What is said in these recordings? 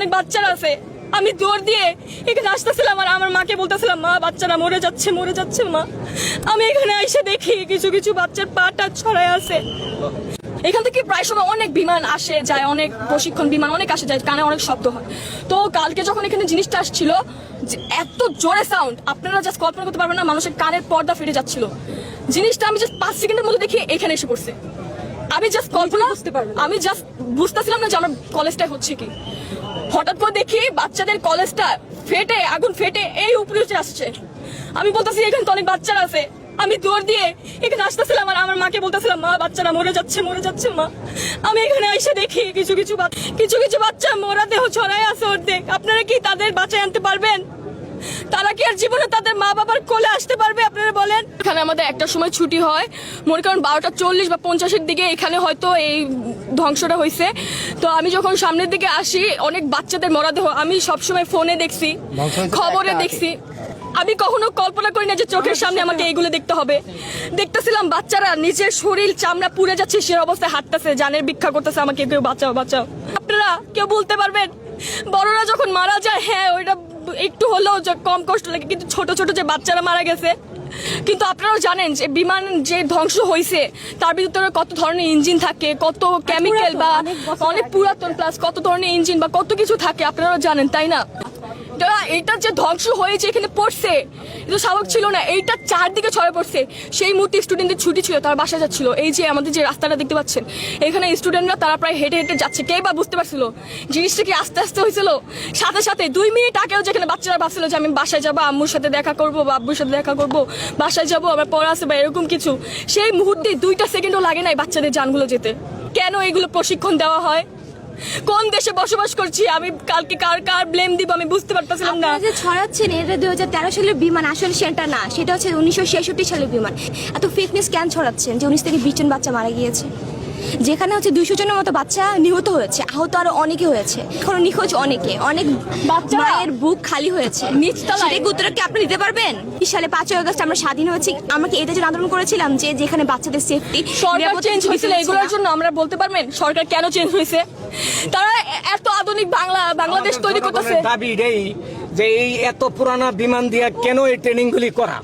অনেক বাচ্চারা আছে। আমি দৌড় দিয়ে এখানে আসতেছিলাম আর আমার মাকে বলতেছিলাম, মা বাচ্চারা মরে যাচ্ছে মা। আমি এখানে এসে দেখি কিছু কিছু বাচ্চার পাটা ছড়ায় আছে। এখান থেকে প্রায় সময় অনেক বিমান আসে যায়, অনেক প্রশিক্ষণ বিমান অনেক আসে যায়, কানে অনেক শব্দ হয়। তো কালকে যখন এখানে জিনিসটা আসছিল, এত জোরে সাউন্ড আপনারা জাস্ট কল্পনা করতে পারবেন না, মানুষের কানের পর্দা ফেটে যাচ্ছিল। জিনিসটা আমি জাস্ট 5 সেকেন্ডের মধ্যে দেখি এখানে এসে পড়ছে। আমি জাস্ট বুঝতেছিলাম না যে আমার কলেজটা হচ্ছে কি। হঠাৎ করে দেখি বাচ্চাদের কলেজটা ফেটে, আগুন ফেটে এই উপরে উঠে আসছে। আমি বলতেছি এখানে তো অনেক বাচ্চারা আছে। আমি দৌড় দিয়ে এখানে আসতেছিলাম আর আমার মাকে বলতেছিলাম, মা বাচ্চারা মরে যাচ্ছে মা। আমি এখানে এসে দেখি কিছু কিছু বাচ্চা মরা দেহ ছড়ায় আছে অর্ধেক। আপনারা কি তাদের বাঁচায় আনতে পারবেন? তারা কি আর জীবনে তাদের মা বাবার কোলে আসতে পারবে? আপনারা বলেন। এখানে আমাদের একটা সময় ছুটি হয়, মনে করেন 12:40 বা 50-এর দিকে এখানে হয়তো এই ধ্বংসটা হয়েছে। তো আমি যখন সামনের দিকে আসি, অনেক বাচ্চাদের মরদেহ আমি সবসময় ফোনে দেখছি, খবরে দেখছি। আমি কখনো কল্পনা করি না যে চোখের সামনে আমাকে এইগুলো দেখতে হবে। দেখতেছিলাম বাচ্চারা নিজের শরীর চামড়া পুড়ে যাচ্ছে, সে অবস্থায় হাঁটতেছে, জানের ভিক্ষা করতেছে, আমাকে কেউ বাঁচাও। আপনারা কেউ বলতে পারবেন বড়রা যখন মারা যায়, হ্যাঁ ওইটা একটু হলেও কম কষ্ট লাগে, কিন্তু ছোট ছোট যে বাচ্চারা মারা গেছে। কিন্তু আপনারাও জানেন যে বিমান যে ধ্বংস হয়েছে তার ভিতরে কত ধরনের ইঞ্জিন থাকে, কত কেমিক্যাল বা অনেক পুরাতন, প্লাস কত ধরনের ইঞ্জিন বা কত কিছু থাকে, আপনারাও জানেন, তাই না? এইটা যে ধ্বংস হয়েছে এখানে পড়ছে, এটা স্বাভাবিক ছিল না। এইটা চারদিকে ছড়ে পড়ছে। সেই মুহূর্তে স্টুডেন্টদের ছুটি ছিল, তারা বাসা যাচ্ছিল। এই যে আমাদের যে রাস্তাটা দেখতে পাচ্ছেন, এখানে স্টুডেন্টরা তারা প্রায় হেঁটে হেঁটে যাচ্ছে। কে বা বুঝতে পারছিল জিনিসটা কি আস্তে আস্তে হয়েছিল? সাথে 2 মিনিট আগেও যেখানে বাচ্চারা ভাবছিল যে আমি বাসায় যাবো, আম্মুর সাথে দেখা করবো বা আব্বুর সাথে দেখা করবো, বাসায় যাবো, আমার পড়া আছে বা এরকম কিছু, সেই মুহূর্তে 2টা সেকেন্ডও লাগে নাই বাচ্চাদের জানগুলো যেতে। কেন এগুলো প্রশিক্ষণ দেওয়া হয়? কোন দেশে বসবাস করছি আমি? কালকে কার ব্লেম দিব আমি বুঝতে পারতেছিলাম না। যে ছড়াচ্ছেন এটা 2013 সালের বিমান, আসলে সেটা না, সেটা হচ্ছে 1966 সালের বিমান। এত ফেকনেস কেন ছড়াচ্ছেন যে 19 থেকে 20 জন বাচ্চা মারা গিয়েছে, যেখানে হচ্ছে 200 জনের মতো বাচ্চা নিহত হয়েছে, আহত আরো অনেকে হয়েছে, এখনো নিখোঁজ অনেকে, অনেক মায়ের বুক খালি হয়েছে। সেটাই উত্তর কি আপনি দিতে পারবেন? এই সালে 5ই আগস্ট আমরা স্বাধীন হয়েছি, আমরা কি এটার জন্য আন্দোলন করেছিলাম যে যেখানে বাচ্চাদের সেফটি? সরকার চেঞ্জ হয়েছিল, এগুলোর জন্য আমরা বলতে পারবেন সরকার কেন চেঞ্জ হয়েছে? তারা এত আধুনিক বাংলাদেশ তৈরি করতেছে, দাবি যে এই এত পুরানা বিমান দিয়ে কেন এই ট্রেনিং গুলি করা,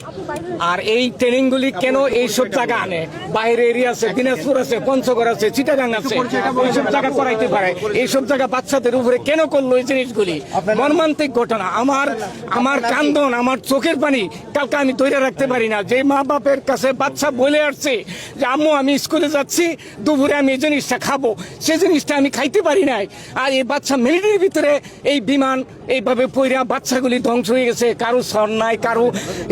আর এই ট্রেনিং গুলি কেন এইসব জায়গা আনে? বাইরে এরিয়া আছে, দিনাজপুর আছে, পঞ্চগড় আছে, চিটাগাং আছে, ওইসব জায়গা করাইতে পারে। এইসব জায়গা বাচ্চাদের উপরে কেন করলো এই জিনিসগুলি? মর্মান্তিক ঘটনা। আমার কান্দন, আমার চোখের পানি কালকে আমি ধরে রাখতে পারি না। যে মা বাপের কাছে বাচ্চা বলে আসছে যে আম্মু আমি স্কুলে যাচ্ছি, দুপুরে আমি এই জিনিসটা খাবো, সে জিনিসটা আমি খাইতে পারি নাই। আর এই বাচ্চা মিলিটারির ভিতরে এই বিমান এইভাবে পইরা বাচ্চাগুলি ধ্বংস হয়ে গেছে। কারো সর নাই, কারো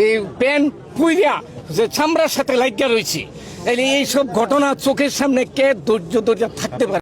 এই প্যান পুইরা যে চামড়ার সাথে লাগিয়া রয়েছে। এইসব ঘটনা চোখের সামনে কে ধৈর্য থাকতে পারে?